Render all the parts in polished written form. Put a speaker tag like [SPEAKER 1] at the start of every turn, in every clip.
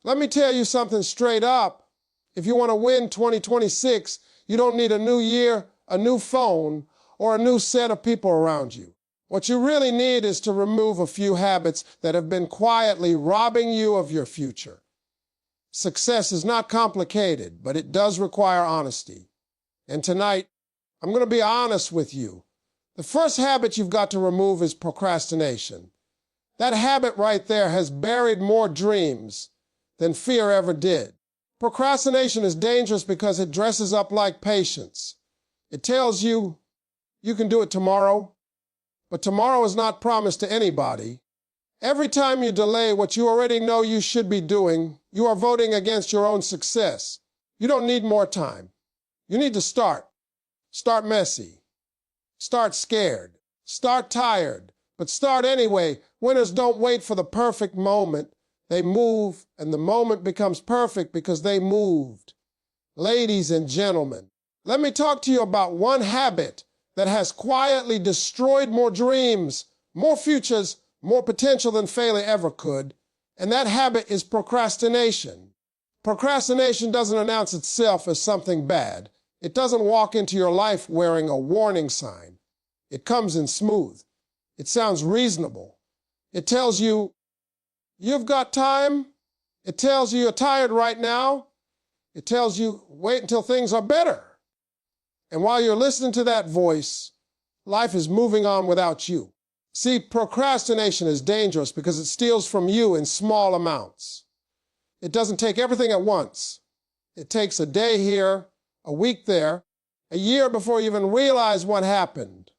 [SPEAKER 1] Let me tell you something straight up. If you want to win 2026, you don't need a new year, a new phone, or a new set of people around you. What you really need is to remove a few habits that have been quietly robbing you of your future. Success is not complicated, but it does require honesty. And tonight, I'm going to be honest with you. The first habit you've got to remove is procrastination. That habit right there has buried more dreams than fear ever did. Procrastination is dangerous because it dresses up like patience. It tells you you can do it tomorrow, but tomorrow is not promised to anybody. Every time you delay what you already know you should be doing, you are voting against your own success. You don't need more time. You need to start. Start messy. Start scared. Start tired. But start anyway. Winners don't wait for the perfect moment. They move, and the moment becomes perfect because they moved. Ladies and gentlemen, let me talk to you about one habit that has quietly destroyed more dreams, more futures, more potential than failure ever could, and that habit is procrastination. Procrastination doesn't announce itself as something bad. It doesn't walk into your life wearing a warning sign. It comes in smooth. It sounds reasonable. It tells you, you've got time. It tells you you're tired right now. It tells you, wait until things are better. And while you're listening to that voice, life is moving on without you. See, procrastination is dangerous because it steals from you in small amounts. It doesn't take everything at once. It takes a day here, a week there, a year before you even realize what happened.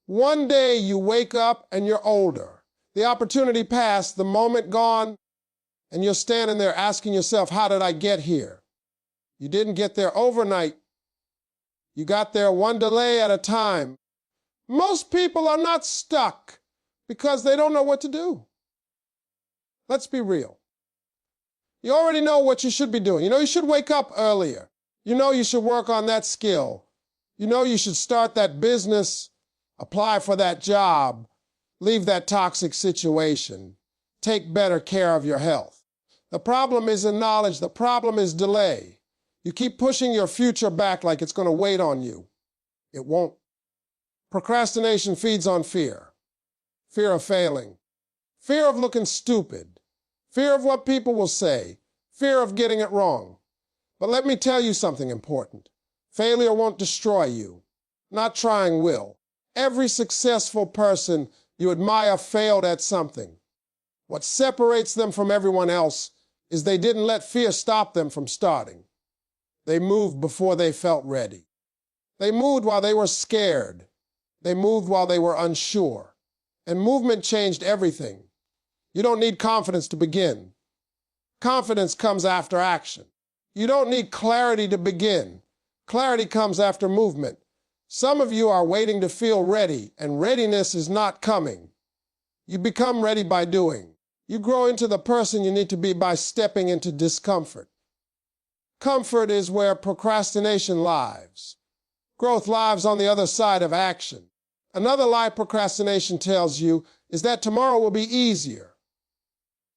[SPEAKER 1] One day you wake up and you're older. The opportunity passed, the moment gone, and you're standing there asking yourself, how did I get here? You didn't get there overnight. You got there one delay at a time. Most people are not stuck because they don't know what to do. Let's be real. You already know what you should be doing. You know you should wake up earlier. You know you should work on that skill. You know you should start that business, apply for that job, leave that toxic situation, take better care of your health. The problem isn't knowledge. The problem is delay. You keep pushing your future back like it's going to wait on you. It won't. Procrastination feeds on fear. Fear of failing. Fear of looking stupid. Fear of what people will say. Fear of getting it wrong. But let me tell you something important. Failure won't destroy you. Not trying will. Every successful person you admire failed at something. What separates them from everyone else is they didn't let fear stop them from starting. They moved before they felt ready. They moved while they were scared. They moved while they were unsure. And movement changed everything. You don't need confidence to begin. Confidence comes after action. You don't need clarity to begin. Clarity comes after movement. Some of you are waiting to feel ready, and readiness is not coming. You become ready by doing. You grow into the person you need to be by stepping into discomfort. Comfort is where procrastination lives. Growth lives on the other side of action. Another lie procrastination tells you is that tomorrow will be easier.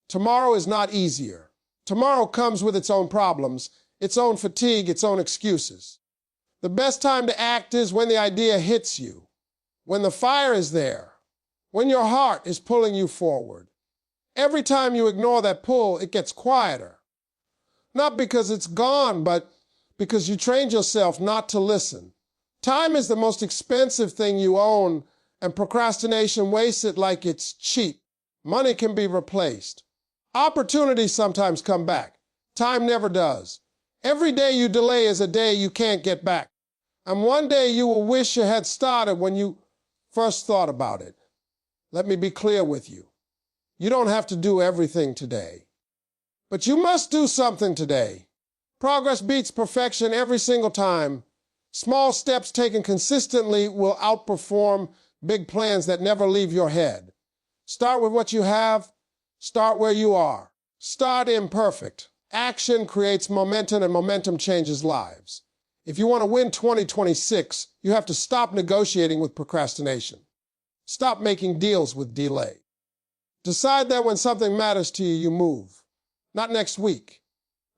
[SPEAKER 1] Tomorrow is not easier. Tomorrow comes with its own problems, its own fatigue, its own excuses. The best time to act is when the idea hits you, when the fire is there, when your heart is pulling you forward. Every time you ignore that pull, it gets quieter. Not because it's gone, but because you trained yourself not to listen. Time is the most expensive thing you own, and procrastination wastes it like it's cheap. Money can be replaced. Opportunities sometimes come back. Time never does. Every day you delay is a day you can't get back. And one day you will wish you had started when you first thought about it. Let me be clear with you. You don't have to do everything today. But you must do something today. Progress beats perfection every single time. Small steps taken consistently will outperform big plans that never leave your head. Start with what you have. Start where you are. Start imperfect. Action creates momentum, and momentum changes lives. If you want to win 2026, you have to stop negotiating with procrastination. Stop making deals with delay. Decide that when something matters to you, you move. not next week,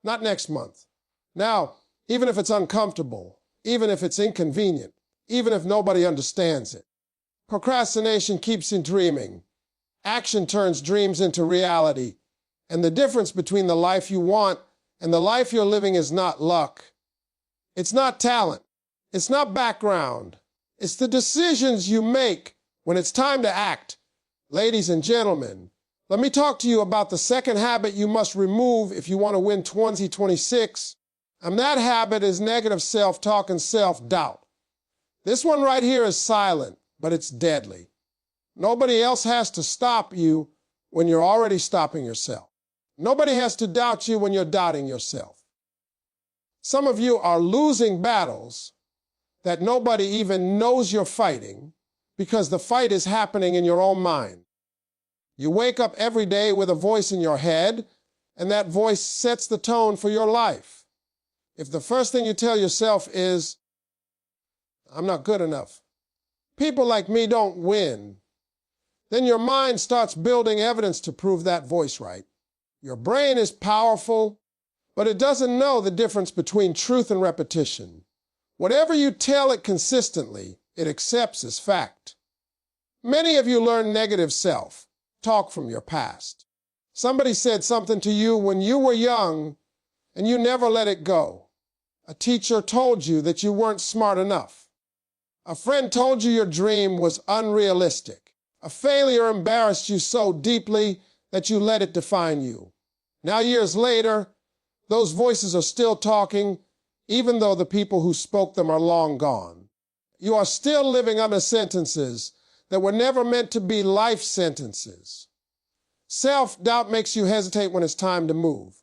[SPEAKER 1] not next month. Now, even if it's uncomfortable, even if it's inconvenient, even if nobody understands it. Procrastination keeps you dreaming. Action turns dreams into reality. And the difference between the life you want and the life you're living is not luck. It's not talent. It's not background. It's the decisions you make when it's time to act. Ladies and gentlemen, let me talk to you about the second habit you must remove if you want to win 2026. And that habit is negative self-talk and self-doubt. This one right here is silent, but it's deadly. Nobody else has to stop you when you're already stopping yourself. Nobody has to doubt you when you're doubting yourself. Some of you are losing battles that nobody even knows you're fighting because the fight is happening in your own mind. You wake up every day with a voice in your head, and that voice sets the tone for your life. If the first thing you tell yourself is, I'm not good enough, people like me don't win, then your mind starts building evidence to prove that voice right. Your brain is powerful, but it doesn't know the difference between truth and repetition. Whatever you tell it consistently, it accepts as fact. Many of you learn negative self-talk from your past. Somebody said something to you when you were young, and you never let it go. A teacher told you that you weren't smart enough. A friend told you your dream was unrealistic. A failure embarrassed you so deeply that you let it define you. Now, years later, those voices are still talking, even though the people who spoke them are long gone. You are still living under sentences that were never meant to be life sentences. Self-doubt makes you hesitate when it's time to move.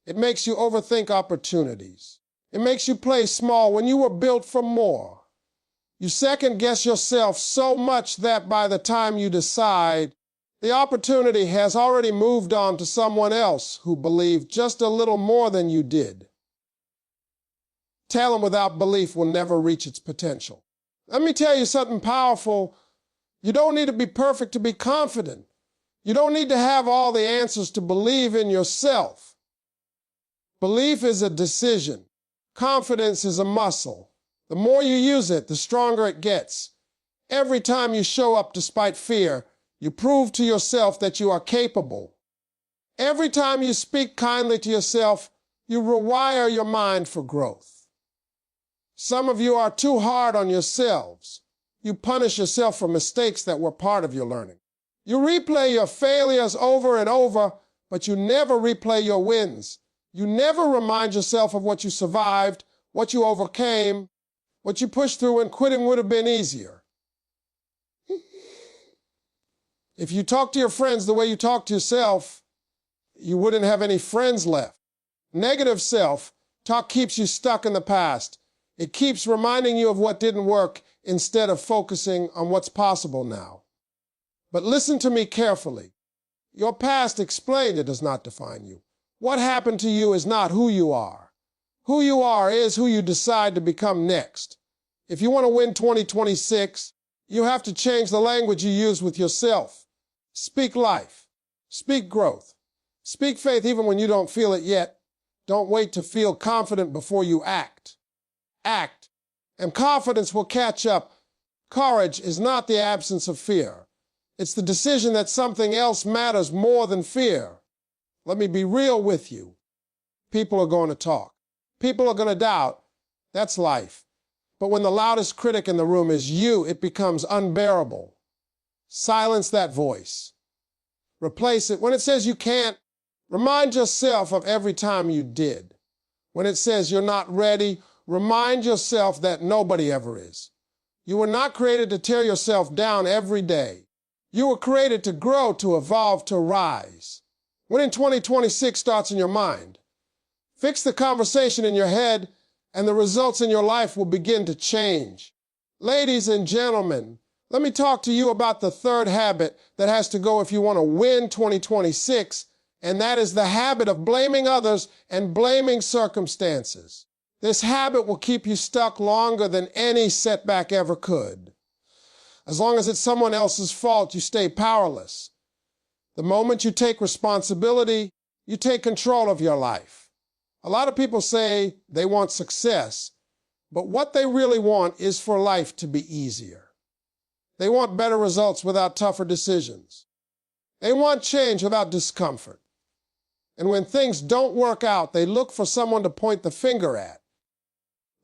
[SPEAKER 1] It makes you overthink opportunities. It makes you play small when you were built for more. You second-guess yourself so much that by the time you decide, the opportunity has already moved on to someone else who believed just a little more than you did. Talent without belief will never reach its potential. Let me tell you something powerful. You don't need to be perfect to be confident. You don't need to have all the answers to believe in yourself. Belief is a decision. Confidence is a muscle. The more you use it, the stronger it gets. Every time you show up despite fear, you prove to yourself that you are capable. Every time you speak kindly to yourself, you rewire your mind for growth. Some of you are too hard on yourselves. You punish yourself for mistakes that were part of your learning. You replay your failures over and over, but you never replay your wins. You never remind yourself of what you survived, what you overcame, what you pushed through, and quitting would have been easier. If you talk to your friends the way you talk to yourself, you wouldn't have any friends left. Negative self-talk keeps you stuck in the past. It keeps reminding you of what didn't work instead of focusing on what's possible now. But listen to me carefully. Your past explained it does not define you. What happened to you is not who you are. Who you are is who you decide to become next. If you want to win 2026, you have to change the language you use with yourself. Speak life. Speak growth. Speak faith even when you don't feel it yet. Don't wait to feel confident before you act. Act, and confidence will catch up. Courage is not the absence of fear. It's the decision that something else matters more than fear. Let me be real with you. People are going to talk. People are going to doubt. That's life. But when the loudest critic in the room is you, it becomes unbearable. Silence that voice. Replace it. When it says you can't, remind yourself of every time you did. When it says you're not ready, remind yourself that nobody ever is. You were not created to tear yourself down every day. You were created to grow, to evolve, to rise. Winning 2026 starts in your mind. Fix the conversation in your head, and the results in your life will begin to change. Ladies and gentlemen, let me talk to you about the third habit that has to go if you want to win 2026, and that is the habit of blaming others and blaming circumstances. This habit will keep you stuck longer than any setback ever could. As long as it's someone else's fault, you stay powerless. The moment you take responsibility, you take control of your life. A lot of people say they want success, but what they really want is for life to be easier. They want better results without tougher decisions. They want change without discomfort. And when things don't work out, they look for someone to point the finger at.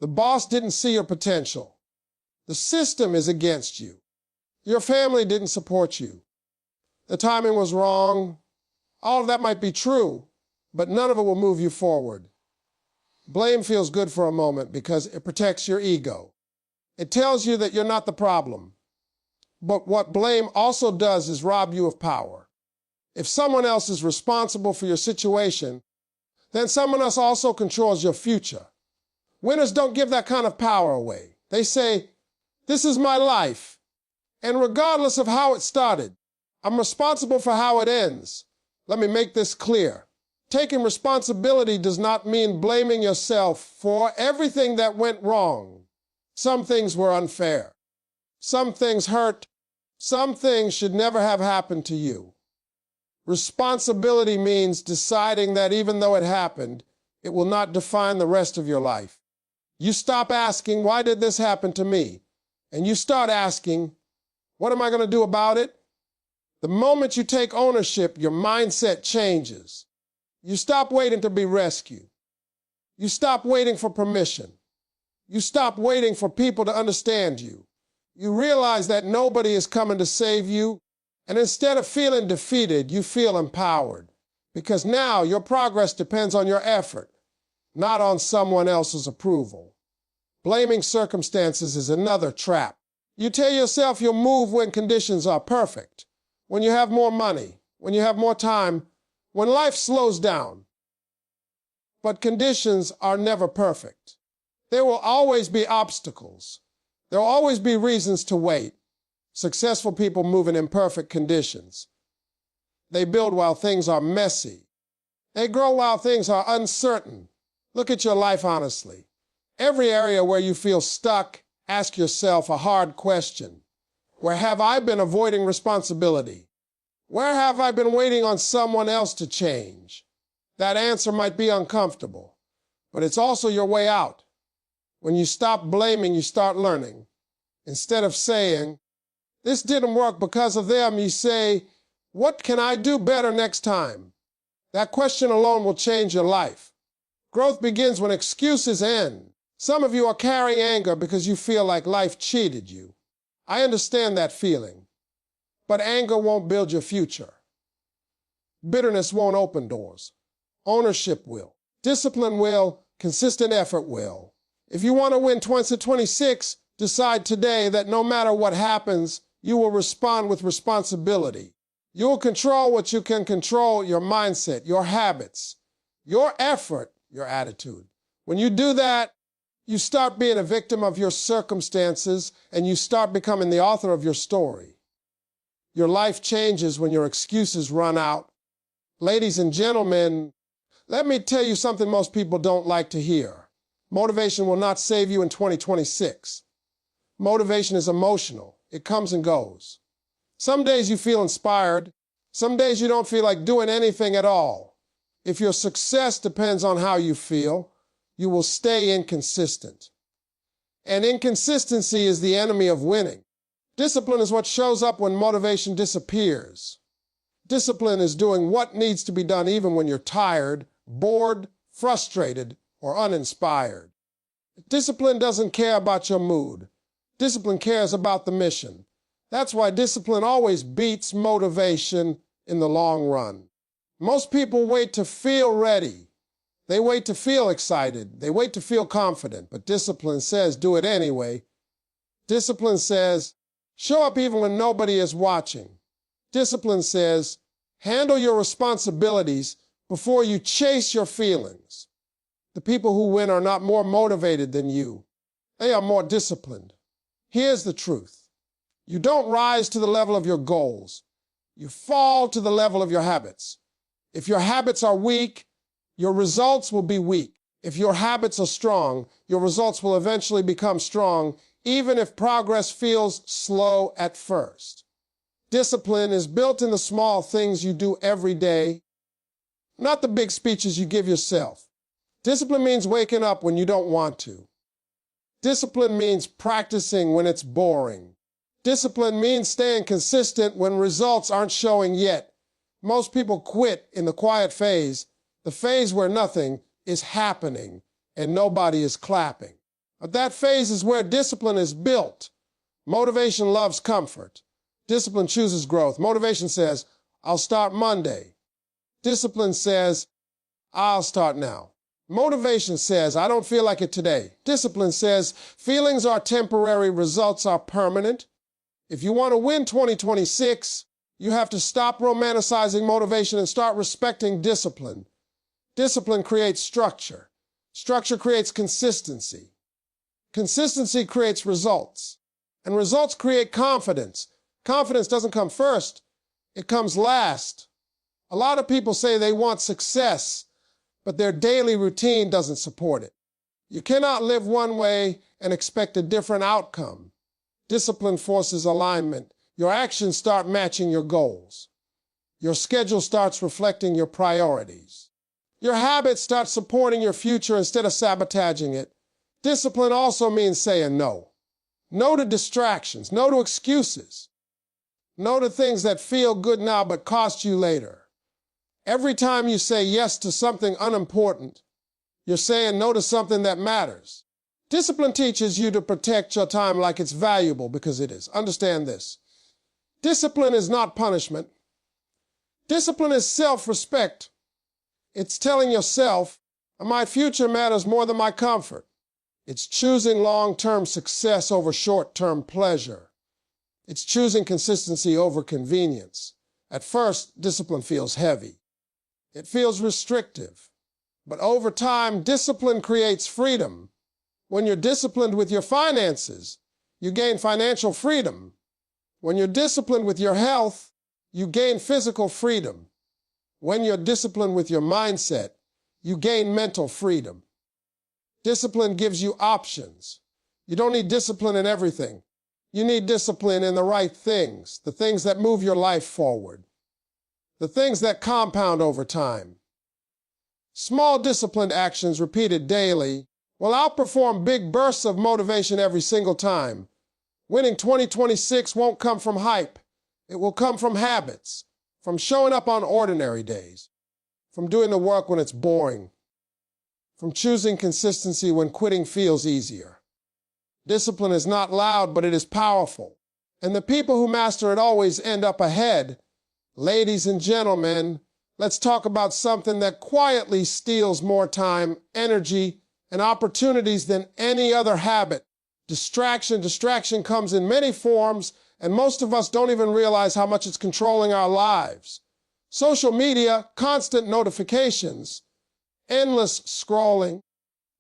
[SPEAKER 1] The boss didn't see your potential. The system is against you. Your family didn't support you. The timing was wrong. All of that might be true, but none of it will move you forward. Blame feels good for a moment because it protects your ego. It tells you that you're not the problem. But what blame also does is rob you of power. If someone else is responsible for your situation, then someone else also controls your future. Winners don't give that kind of power away. They say, "This is my life, and regardless of how it started, I'm responsible for how it ends." Let me make this clear. Taking responsibility does not mean blaming yourself for everything that went wrong. Some things were unfair. Some things hurt. Some things should never have happened to you. Responsibility means deciding that even though it happened, it will not define the rest of your life. You stop asking, "Why did this happen to me?" And you start asking, "What am I going to do about it?" The moment you take ownership, your mindset changes. You stop waiting to be rescued. You stop waiting for permission. You stop waiting for people to understand you. You realize that nobody is coming to save you, and instead of feeling defeated, you feel empowered, because now your progress depends on your effort, not on someone else's approval. Blaming circumstances is another trap. You tell yourself you'll move when conditions are perfect, when you have more money, when you have more time, when life slows down. But conditions are never perfect. There will always be obstacles. There will always be reasons to wait. Successful people move in imperfect conditions. They build while things are messy. They grow while things are uncertain. Look at your life honestly. Every area where you feel stuck, ask yourself a hard question. Where have I been avoiding responsibility? Where have I been waiting on someone else to change? That answer might be uncomfortable, but it's also your way out. When you stop blaming, you start learning. Instead of saying, "This didn't work because of them," you say, "What can I do better next time?" That question alone will change your life. Growth begins when excuses end. Some of you are carrying anger because you feel like life cheated you. I understand that feeling. But anger won't build your future. Bitterness won't open doors. Ownership will. Discipline will. Consistent effort will. If you want to win 2026, decide today that no matter what happens, you will respond with responsibility. You will control what you can control: your mindset, your habits, your effort, your attitude. When you do that, you start being a victim of your circumstances, and you start becoming the author of your story. Your life changes when your excuses run out. Ladies and gentlemen, let me tell you something most people don't like to hear. Motivation will not save you in 2026. Motivation is emotional. It comes and goes. Some days you feel inspired. Some days you don't feel like doing anything at all. If your success depends on how you feel, you will stay inconsistent. And inconsistency is the enemy of winning. Discipline is what shows up when motivation disappears. Discipline is doing what needs to be done even when you're tired, bored, frustrated, or uninspired. Discipline doesn't care about your mood. Discipline cares about the mission. That's why discipline always beats motivation in the long run. Most people wait to feel ready. They wait to feel excited. They wait to feel confident. But discipline says, do it anyway. Discipline says, show up even when nobody is watching. Discipline says, handle your responsibilities before you chase your feelings. The people who win are not more motivated than you. They are more disciplined. Here's the truth. You don't rise to the level of your goals. You fall to the level of your habits. If your habits are weak, your results will be weak. If your habits are strong, your results will eventually become strong, even if progress feels slow at first. Discipline is built in the small things you do every day. not the big speeches you give yourself. Discipline means waking up when you don't want to. Discipline means practicing when it's boring. Discipline means staying consistent when results aren't showing yet. Most people quit in the quiet phase, the phase where nothing is happening and nobody is clapping. But that phase is where discipline is built. Motivation loves comfort. Discipline chooses growth. Motivation says, I'll start Monday. Discipline says, I'll start now. Motivation says, I don't feel like it today. Discipline says, feelings are temporary, results are permanent. If you want to win 2026, you have to stop romanticizing motivation and start respecting discipline. Discipline creates structure. Structure creates consistency. Consistency creates results. And results create confidence. Confidence doesn't come first, it comes last. A lot of people say they want success, but their daily routine doesn't support it. You cannot live one way and expect a different outcome. Discipline forces alignment. Your actions start matching your goals. Your schedule starts reflecting your priorities. Your habits start supporting your future instead of sabotaging it. Discipline also means saying no. No to distractions, no to excuses. No to things that feel good now but cost you later. Every time you say yes to something unimportant, you're saying no to something that matters. Discipline teaches you to protect your time like it's valuable, because it is. Understand this. Discipline is not punishment. Discipline is self-respect. It's telling yourself, my future matters more than my comfort. It's choosing long-term success over short-term pleasure. It's choosing consistency over convenience. At first, discipline feels heavy. It feels restrictive. But over time, discipline creates freedom. When you're disciplined with your finances, you gain financial freedom. When you're disciplined with your health, you gain physical freedom. When you're disciplined with your mindset, you gain mental freedom. Discipline gives you options. You don't need discipline in everything. You need discipline in the right things, the things that move your life forward, the things that compound over time. Small disciplined actions repeated daily will outperform big bursts of motivation every single time. Winning 2026 won't come from hype. It will come from habits, from showing up on ordinary days, from doing the work when it's boring, from choosing consistency when quitting feels easier. Discipline is not loud, but it is powerful. And the people who master it always end up ahead. Ladies and gentlemen, let's talk about something that quietly steals more time, energy, and opportunities than any other habit. Distraction. Distraction comes in many forms, and most of us don't even realize how much it's controlling our lives. Social media, constant notifications, endless scrolling,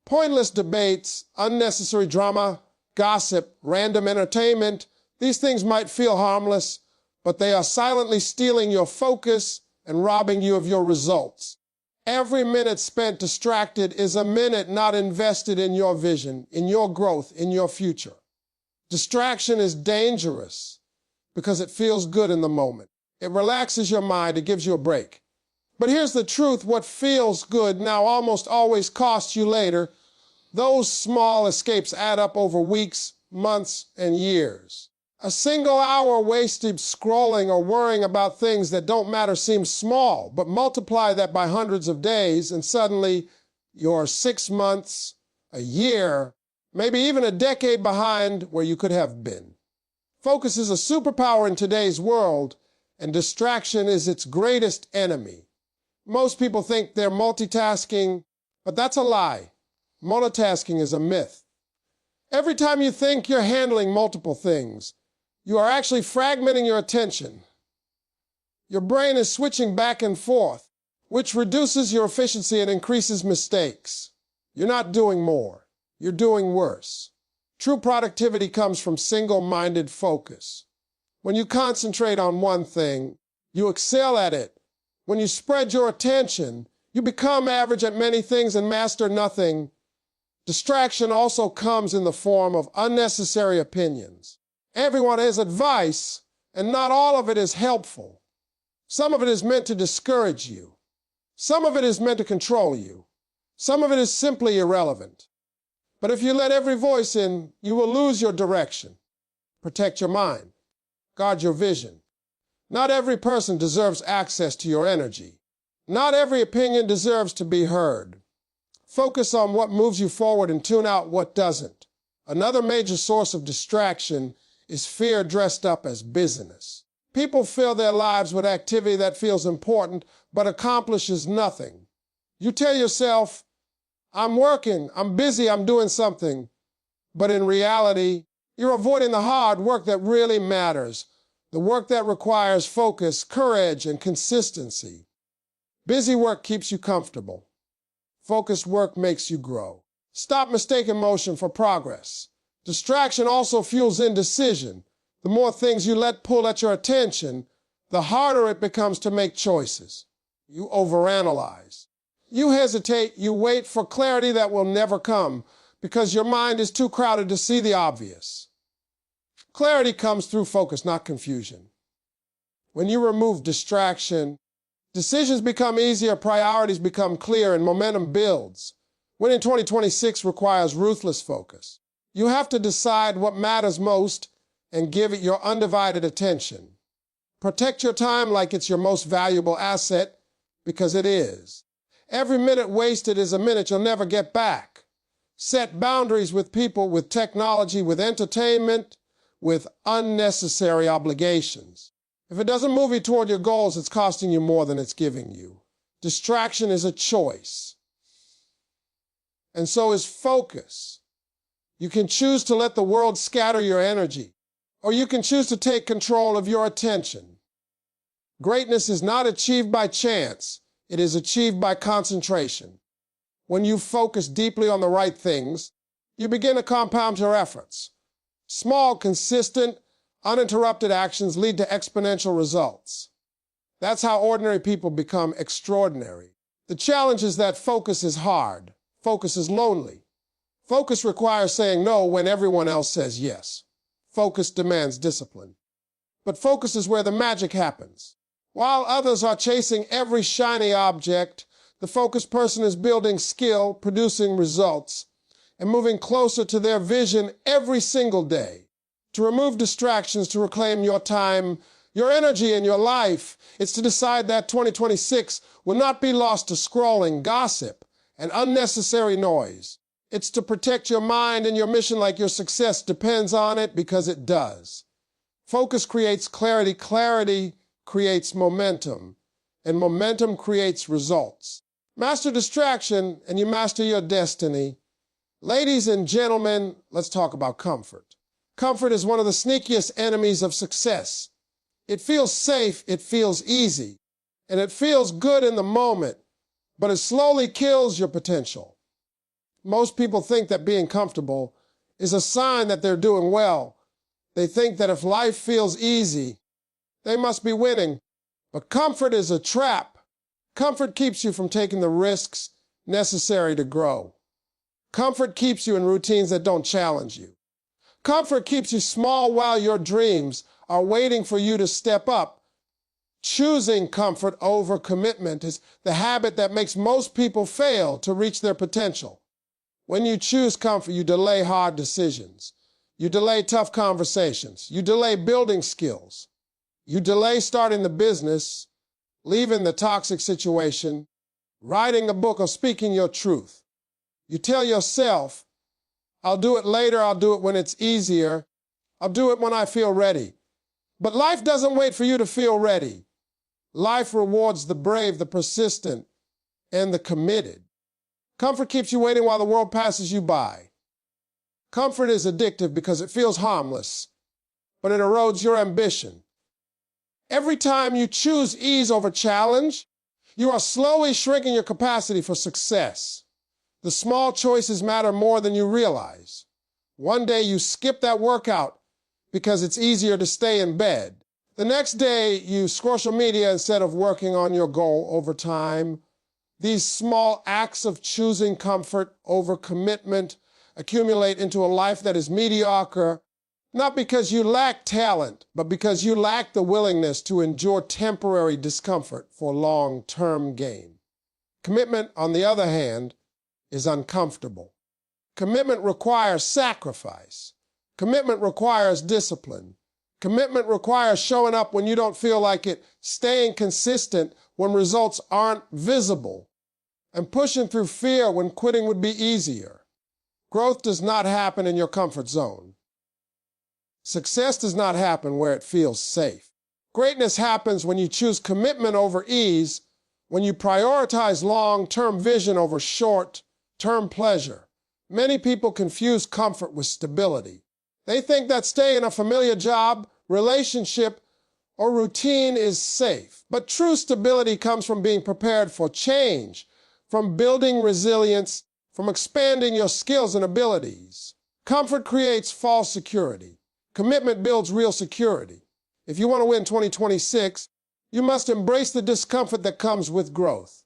[SPEAKER 1] pointless debates, unnecessary drama, gossip, random entertainment. These things might feel harmless, but they are silently stealing your focus and robbing you of your results. Every minute spent distracted is a minute not invested in your vision, in your growth, in your future. Distraction is dangerous because it feels good in the moment. It relaxes your mind, it gives you a break. But here's the truth, what feels good now almost always costs you later. Those small escapes add up over weeks, months, and years. A single hour wasted scrolling or worrying about things that don't matter seems small, but multiply that by hundreds of days, and suddenly you're 6 months, a year, maybe even a decade behind where you could have been. Focus is a superpower in today's world, and distraction is its greatest enemy. Most people think they're multitasking, but that's a lie. Multitasking is a myth. Every time you think you're handling multiple things, you are actually fragmenting your attention. Your brain is switching back and forth, which reduces your efficiency and increases mistakes. You're not doing more. You're doing worse. True productivity comes from single-minded focus. When you concentrate on one thing, you excel at it. When you spread your attention, you become average at many things and master nothing. Distraction also comes in the form of unnecessary opinions. Everyone has advice, and not all of it is helpful. Some of it is meant to discourage you. Some of it is meant to control you. Some of it is simply irrelevant. But if you let every voice in, you will lose your direction. Protect your mind. Guard your vision. Not every person deserves access to your energy. Not every opinion deserves to be heard. Focus on what moves you forward and tune out what doesn't. Another major source of distraction is fear dressed up as busyness. People fill their lives with activity that feels important but accomplishes nothing. You tell yourself, I'm working, I'm busy, I'm doing something. But in reality, you're avoiding the hard work that really matters, the work that requires focus, courage, and consistency. Busy work keeps you comfortable. Focused work makes you grow. Stop mistaking motion for progress. Distraction also fuels indecision. The more things you let pull at your attention, the harder it becomes to make choices. You overanalyze. You hesitate, you wait for clarity that will never come because your mind is too crowded to see the obvious. Clarity comes through focus, not confusion. When you remove distraction, decisions become easier, priorities become clear, and momentum builds. Winning 2026 requires ruthless focus. You have to decide what matters most and give it your undivided attention. Protect your time like it's your most valuable asset, because it is. Every minute wasted is a minute you'll never get back. Set boundaries with people, with technology, with entertainment, with unnecessary obligations. If it doesn't move you toward your goals, it's costing you more than it's giving you. Distraction is a choice. And so is focus. You can choose to let the world scatter your energy, or you can choose to take control of your attention. Greatness is not achieved by chance. It is achieved by concentration. When you focus deeply on the right things, you begin to compound your efforts. Small, consistent, uninterrupted actions lead to exponential results. That's how ordinary people become extraordinary. The challenge is that focus is hard. Focus is lonely. Focus requires saying no when everyone else says yes. Focus demands discipline. But focus is where the magic happens. While others are chasing every shiny object, the focused person is building skill, producing results, and moving closer to their vision every single day. To remove distractions, to reclaim your time, your energy, and your life, it's to decide that 2026 will not be lost to scrolling, gossip, and unnecessary noise. It's to protect your mind and your mission like your success depends on it, because it does. Focus creates clarity, clarity creates momentum, and momentum creates results. Master distraction, and you master your destiny. Ladies and gentlemen, let's talk about comfort. Comfort is one of the sneakiest enemies of success. It feels safe, it feels easy, and it feels good in the moment, but it slowly kills your potential. Most people think that being comfortable is a sign that they're doing well. They think that if life feels easy, they must be winning. But comfort is a trap. Comfort keeps you from taking the risks necessary to grow. Comfort keeps you in routines that don't challenge you. Comfort keeps you small while your dreams are waiting for you to step up. Choosing comfort over commitment is the habit that makes most people fail to reach their potential. When you choose comfort, you delay hard decisions. You delay tough conversations. You delay building skills. You delay starting the business, leaving the toxic situation, writing a book, or speaking your truth. You tell yourself, I'll do it later, I'll do it when it's easier, I'll do it when I feel ready. But life doesn't wait for you to feel ready. Life rewards the brave, the persistent, and the committed. Comfort keeps you waiting while the world passes you by. Comfort is addictive because it feels harmless, but it erodes your ambition. Every time you choose ease over challenge, you are slowly shrinking your capacity for success. The small choices matter more than you realize. One day you skip that workout because it's easier to stay in bed. The next day you scroll social media instead of working on your goal over time. These small acts of choosing comfort over commitment accumulate into a life that is mediocre, not because you lack talent, but because you lack the willingness to endure temporary discomfort for long-term gain. Commitment, on the other hand, is uncomfortable. Commitment requires sacrifice. Commitment requires discipline. Commitment requires showing up when you don't feel like it, staying consistent when results aren't visible, and pushing through fear when quitting would be easier. Growth does not happen in your comfort zone. Success does not happen where it feels safe. Greatness happens when you choose commitment over ease, when you prioritize long-term vision over short-term pleasure. Many people confuse comfort with stability. They think that staying in a familiar job, relationship, or routine is safe. But true stability comes from being prepared for change, from building resilience, from expanding your skills and abilities. Comfort creates false security. Commitment builds real security. If you want to win 2026, you must embrace the discomfort that comes with growth.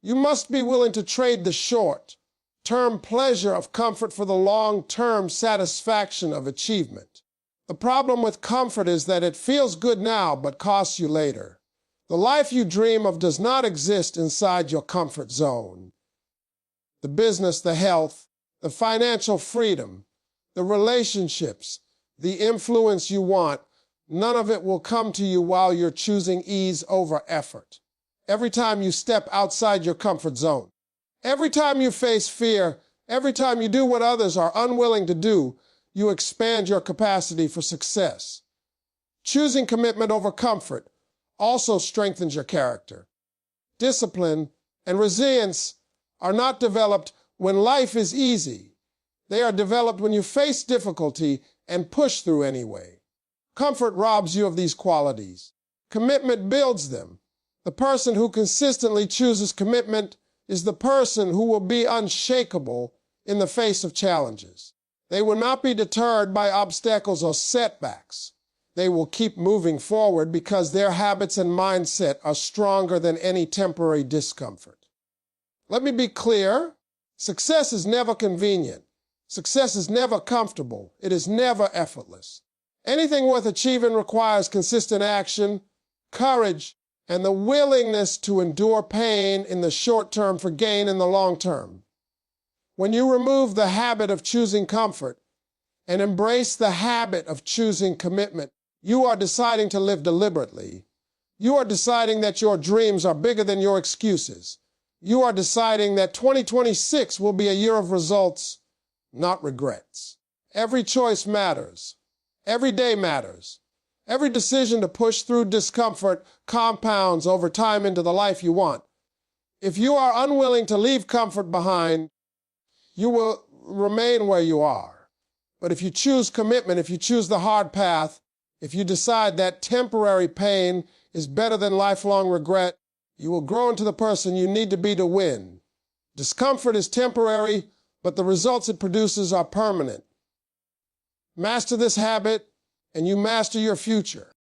[SPEAKER 1] You must be willing to trade the short-term pleasure of comfort for the long-term satisfaction of achievement. The problem with comfort is that it feels good now but costs you later. The life you dream of does not exist inside your comfort zone. The business, the health, the financial freedom, the relationships, the influence you want, none of it will come to you while you're choosing ease over effort. Every time you step outside your comfort zone, every time you face fear, every time you do what others are unwilling to do, you expand your capacity for success. Choosing commitment over comfort also strengthens your character. Discipline and resilience are not developed when life is easy. They are developed when you face difficulty and push through anyway. Comfort robs you of these qualities. Commitment builds them. The person who consistently chooses commitment is the person who will be unshakable in the face of challenges. They will not be deterred by obstacles or setbacks. They will keep moving forward because their habits and mindset are stronger than any temporary discomfort. Let me be clear. Success is never convenient. Success is never comfortable. It is never effortless. Anything worth achieving requires consistent action, courage, and the willingness to endure pain in the short term for gain in the long term. When you remove the habit of choosing comfort and embrace the habit of choosing commitment, you are deciding to live deliberately. You are deciding that your dreams are bigger than your excuses. You are deciding that 2026 will be a year of results, not regrets. Every choice matters. Every day matters. Every decision to push through discomfort compounds over time into the life you want. If you are unwilling to leave comfort behind, you will remain where you are. But if you choose commitment, if you choose the hard path, if you decide that temporary pain is better than lifelong regret, you will grow into the person you need to be to win. Discomfort is temporary, but the results it produces are permanent. Master this habit, and you master your future.